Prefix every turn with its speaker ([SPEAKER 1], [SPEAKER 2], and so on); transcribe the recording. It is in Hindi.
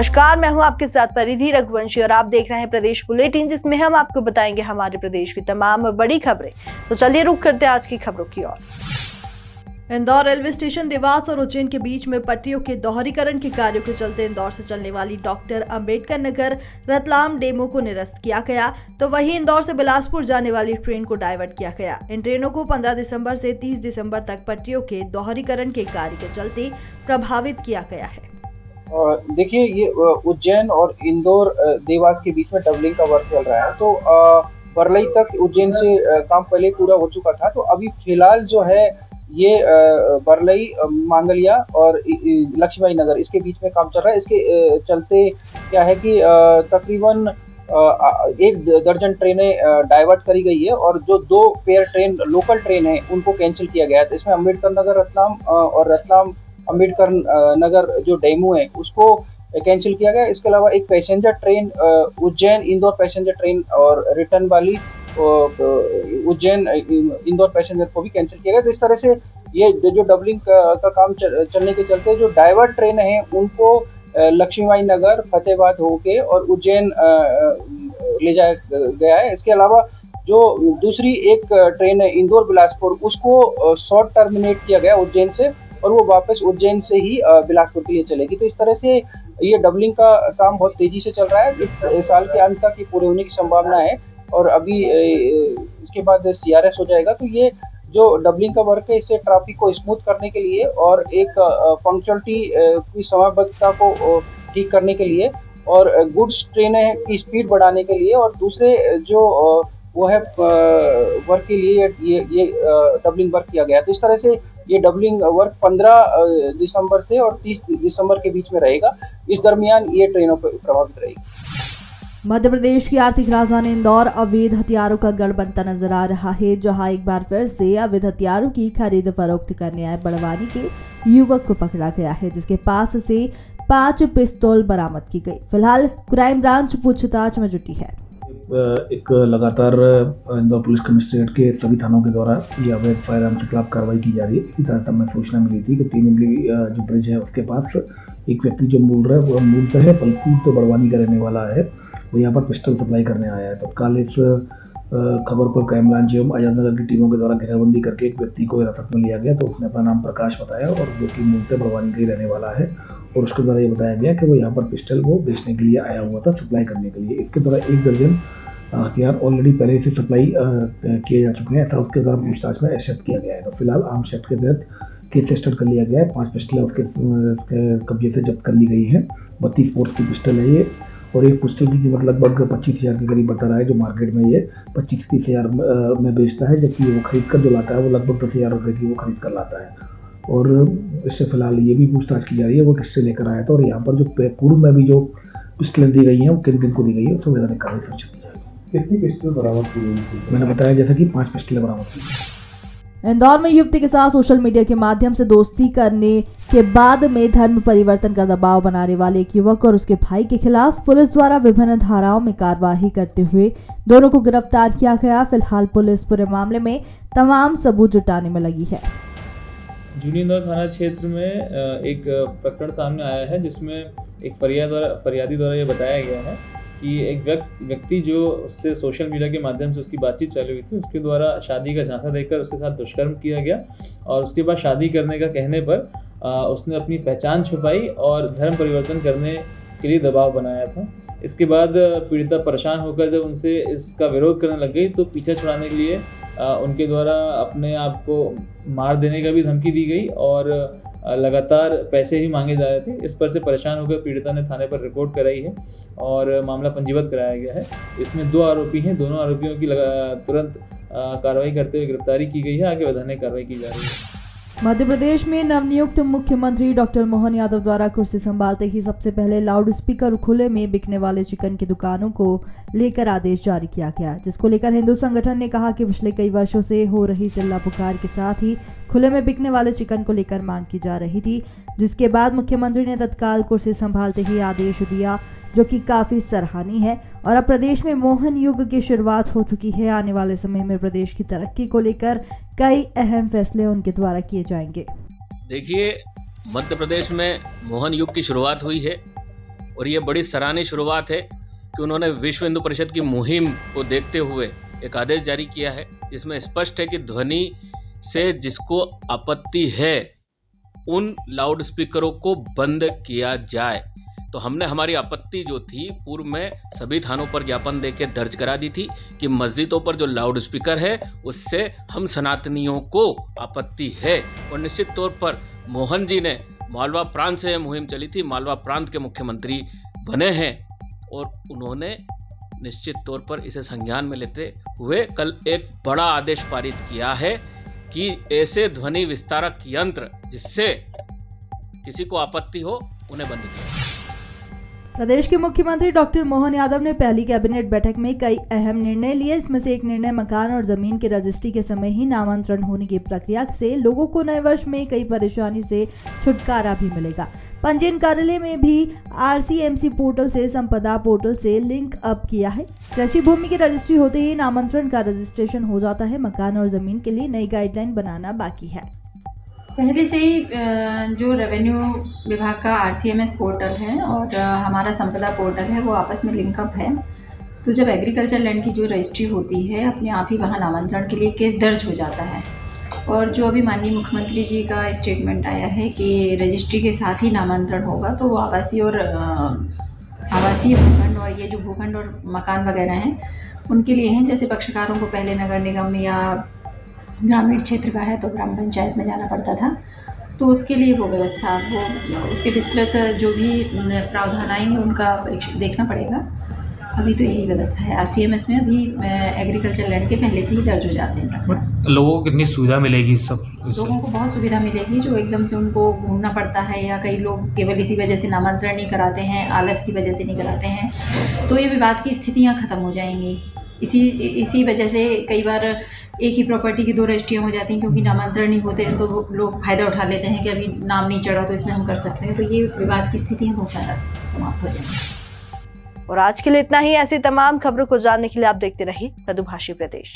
[SPEAKER 1] नमस्कार, मैं हूं आपके साथ परिधि रघुवंशी और आप देख रहे हैं प्रदेश बुलेटिन, जिसमें हम आपको बताएंगे हमारे प्रदेश की तमाम बड़ी खबरें। तो चलिए रुक करते हैं आज की खबरों की ओर। इंदौर रेलवे स्टेशन देवास और उज्जैन के बीच में पटरियों के दोहरीकरण के कार्यों के चलते इंदौर से चलने वाली डॉक्टर अंबेडकर नगर रतलाम डेमो को निरस्त किया गया, तो वहीं इंदौर से बिलासपुर जाने वाली ट्रेन को डाइवर्ट किया गया। इन ट्रेनों को 15 दिसंबर से 30 दिसंबर तक पटरियों के दोहरीकरण के कार्य के चलते प्रभावित किया गया है।
[SPEAKER 2] देखिए, ये उज्जैन और इंदौर देवास के बीच में डबलिंग का वर्क चल रहा है। तो बरलई तक उज्जैन से काम पहले पूरा हो चुका था। तो अभी फिलहाल जो है ये बरलई मांगलिया और लक्ष्मीबाई नगर इसके बीच में काम चल रहा है। इसके चलते क्या है कि तकरीबन 1 दर्जन ट्रेनें डाइवर्ट करी गई है और जो 2 पेयर ट्रेन लोकल ट्रेन है उनको कैंसिल किया गया है। तो इसमें अम्बेडकर नगर रतलाम और रतलाम अम्बेडकर नगर जो डेमू है उसको कैंसिल किया गया। इसके अलावा एक passenger train Ujjain Indore passenger train और रिटर्न वाली उज्जैन इंदौर पैसेंजर को भी कैंसिल किया गया। तो इस तरह से ये जो डबलिंग का काम चलने के चलते जो डाइवर्ट ट्रेन है उनको लक्ष्मीबाई नगर फतेहाबाद होके और उज्जैन ले जाया गया है। इसके अलावा जो दूसरी एक ट्रेन है इंदौर बिलासपुर उसको शॉर्ट टर्मिनेट किया गया उज्जैन से और वो वापस उज्जैन से ही बिलासपुर के लिए चलेगी। तो इस तरह से ये डबलिंग का काम बहुत तेजी से चल रहा है। इस साल के अंत तक ये पूरे होने की संभावना है और अभी इसके बाद CRS हो जाएगा। तो ये जो डबलिंग का वर्क है इससे ट्रैफिक को स्मूथ करने के लिए और एक पंक्चुअलिटी की समयबद्धता को ठीक करने के लिए और गुड्स ट्रेनें की स्पीड बढ़ाने के लिए और दूसरे जो वो है वर्क के लिए ये डबलिंग वर्क किया गया। तो इस तरह से ये डबलिंग वर्क 15 दिसंबर से और 30 दिसंबर के बीच में रहेगा। इस दरमियान ये ट्रेनों पर प्रभावित रहेगी।
[SPEAKER 1] मध्य प्रदेश की आर्थिक राजधानी इंदौर अवैध हथियारों का गढ़ बनता नजर आ रहा है, जहां एक बार फिर से अवैध हथियारों की खरीद फरोख्त करने आए बड़वानी के युवक को पकड़ा गया है, जिसके पास से 5 पिस्तौल बरामद की गई। फिलहाल क्राइम ब्रांच पूछताछ में जुटी है।
[SPEAKER 3] एक लगातार इंदौर पुलिस कमिश्नरेट के सभी थानों के द्वारा ये अवैध फायर आर्म के खिलाफ कार्रवाई की जा रही है। इसी तरह हमें सूचना मिली थी कि 3 इमली जो ब्रिज है उसके पास एक व्यक्ति जो मूलतः है पलसूर तो बड़वानी का रहने वाला है, वो यहाँ पर पिस्टल सप्लाई करने आया है। तत्काल इस खबर पर क्राइम ब्रांच एवं आजाद नगर की टीमों के द्वारा घेराबंदी करके एक व्यक्ति को हिरासत में लिया गया। तो उसने अपना नाम प्रकाश बताया और जो कि मूलतः बड़वानी का ही रहने वाला है और उसके द्वारा ये बताया गया कि वो यहाँ पर पिस्टल को बेचने के लिए आया हुआ था, सप्लाई करने के लिए। इसके द्वारा 1 दर्जन हथियार ऑलरेडी पहले से सप्लाई किए जा चुके हैं, ऐसा उसके द्वारा पूछताछ में एक्सेप्ट किया गया है। तो फिलहाल आर्म्स एक्ट के तहत केस रजिस्टर कर लिया गया है। 5 पिस्टलें उसके कब्जे से जब्त कर ली गई हैं। 32 फोर्स की पिस्टल है ये और एक पिस्टल की कीमत लगभग 25,000 के करीब बता रहा है, जो मार्केट में ये 25-30,000 में बेचता है, जबकि वो खरीद कर जो लाता है वो लगभग 10,000 रुपये की वो खरीद कर लाता है। और इससे फिलहाल ये भी पूछताछ की जा रही है वो किससे लेकर आया था और यहाँ पर जो पूर्व में भी जो पिस्टलें दी गई हैं वो किन किन को दी गई है, उसको वैधानिक कार्रवाई सुनिश्चित की जाएगी। कितनी पिस्टल बरामद की गई? मैंने बताया जैसा कि 5 पिस्टलें बरामद की।
[SPEAKER 1] इंदौर में युवती के साथ सोशल मीडिया के माध्यम से दोस्ती करने के बाद में धर्म परिवर्तन का दबाव बनाने वाले एक युवक और उसके भाई के खिलाफ पुलिस द्वारा विभिन्न धाराओं में कार्यवाही करते हुए दोनों को गिरफ्तार किया गया। फिलहाल पुलिस पूरे मामले में तमाम सबूत जुटाने में लगी है।
[SPEAKER 4] जूनी इंदौर थाना क्षेत्र में एक प्रकरण सामने आया है, जिसमें एक फरियादी द्वारा ये बताया गया है कि एक व्यक्ति जो उससे सोशल मीडिया के माध्यम से उसकी बातचीत चालू हुई थी, उसके द्वारा शादी का झांसा देकर उसके साथ दुष्कर्म किया गया और उसके बाद शादी करने का कहने पर उसने अपनी पहचान छुपाई और धर्म परिवर्तन करने के लिए दबाव बनाया था। इसके बाद पीड़िता परेशान होकर जब उनसे इसका विरोध करने लग गई तो पीछा छुड़ाने के लिए उनके द्वारा अपने आप को मार देने का भी धमकी दी गई और लगातार पैसे भी मांगे जा रहे थे। इस पर से परेशान होकर पीड़िता ने थाने पर रिपोर्ट कराई है और मामला पंजीबद्ध कराया गया है। इसमें 2 आरोपी हैं, दोनों आरोपियों की तुरंत कार्रवाई करते हुए गिरफ्तारी की गई है। आगे वैधानिक कार्रवाई की जा रही है।
[SPEAKER 1] मध्य प्रदेश में नवनियुक्त मुख्यमंत्री डॉक्टर मोहन यादव द्वारा कुर्सी संभालते ही सबसे पहले लाउड स्पीकर खुले में बिकने वाले चिकन की दुकानों को लेकर आदेश जारी किया गया, जिसको लेकर हिंदू संगठन ने कहा कि पिछले कई वर्षों से हो रही चिल्ला पुकार के साथ ही खुले में बिकने वाले चिकन को लेकर मांग की जा रही थी, जिसके बाद मुख्यमंत्री ने तत्काल कुर्सी संभालते ही आदेश दिया, जो कि काफी सराहनीय है। और अब प्रदेश में मोहन युग की शुरुआत हो चुकी है। आने वाले समय में प्रदेश की तरक्की को लेकर कई अहम फैसले उनके द्वारा किए जाएंगे।
[SPEAKER 5] देखिए, मध्य प्रदेश में मोहन युग की शुरुआत हुई है और ये बड़ी सराहनीय शुरुआत है कि उन्होंने विश्व हिंदू परिषद की मुहिम को देखते हुए एक आदेश जारी किया है, जिसमें स्पष्ट है कि ध्वनि से जिसको आपत्ति है उन लाउड स्पीकरों को बंद किया जाए। तो हमने हमारी आपत्ति जो थी पूर्व में सभी थानों पर ज्ञापन देके दर्ज करा दी थी कि मस्जिदों पर जो लाउड स्पीकर है उससे हम सनातनियों को आपत्ति है। और निश्चित तौर पर मोहन जी ने मालवा प्रांत से यह मुहिम चली थी, मालवा प्रांत के मुख्यमंत्री बने हैं और उन्होंने निश्चित तौर पर इसे संज्ञान में लेते हुए कल एक बड़ा आदेश पारित किया है कि ऐसे ध्वनि विस्तारक यंत्र जिससे किसी को आपत्ति हो उन्हें बंद किया।
[SPEAKER 1] प्रदेश के मुख्यमंत्री डॉक्टर मोहन यादव ने पहली कैबिनेट बैठक में कई अहम निर्णय लिए। इसमें से एक निर्णय मकान और जमीन के रजिस्ट्री के समय ही नामांतरण होने की प्रक्रिया से लोगों को नए वर्ष में कई परेशानियों से छुटकारा भी मिलेगा। पंजीयन कार्यालय में भी RCMC पोर्टल से संपदा पोर्टल से लिंक अप किया है। कृषि भूमि की रजिस्ट्री होते ही नामांतरण का रजिस्ट्रेशन हो जाता है। मकान और जमीन के लिए नई गाइडलाइन बनाना बाकी है।
[SPEAKER 6] पहले से ही जो रेवेन्यू विभाग का RCMS पोर्टल है और हमारा संपदा पोर्टल है वो आपस में लिंकअप है। तो जब एग्रीकल्चर लैंड की जो रजिस्ट्री होती है अपने आप ही वहाँ नामांतरण के लिए केस दर्ज हो जाता है। और जो अभी माननीय मुख्यमंत्री जी का स्टेटमेंट आया है कि रजिस्ट्री के साथ ही नामांतरण होगा, तो वो आवासीय भूखंड और ये जो भूखंड और मकान वगैरह हैं उनके लिए हैं। जैसे पक्षकारों को पहले नगर निगम या ग्रामीण क्षेत्र का है तो ग्राम पंचायत में जाना पड़ता था, तो उसके लिए वो व्यवस्था वो उसके विस्तृत जो भी प्रावधान आएंगे उनका देखना पड़ेगा। अभी तो यही व्यवस्था है। RCMS में अभी एग्रीकल्चर लैंड के पहले से ही दर्ज हो जाते हैं।
[SPEAKER 7] लोगों को कितनी सुविधा मिलेगी सब?
[SPEAKER 6] लोगों को बहुत सुविधा मिलेगी। जो एकदम से उनको घूमना पड़ता है या कई लोग केवल इसी वजह से नामांतरण नहीं कराते हैं, आलस की वजह से नहीं कराते हैं, तो ये विवाद की स्थितियाँ ख़त्म हो जाएंगी। इसी वजह से कई बार एक ही प्रॉपर्टी की 2 रजिस्ट्रियाँ हो जाती हैं क्योंकि नामांतरण नहीं होते हैं, तो लोग फ़ायदा उठा लेते हैं कि अभी नाम नहीं चढ़ा तो इसमें हम कर सकते हैं। तो ये विवाद की स्थितियाँ बहुत सारा समाप्त हो जाएंगी।
[SPEAKER 8] और आज के लिए इतना ही। ऐसी तमाम खबरों को जानने के लिए आप देखते रहिए मृदुभाषी प्रदेश।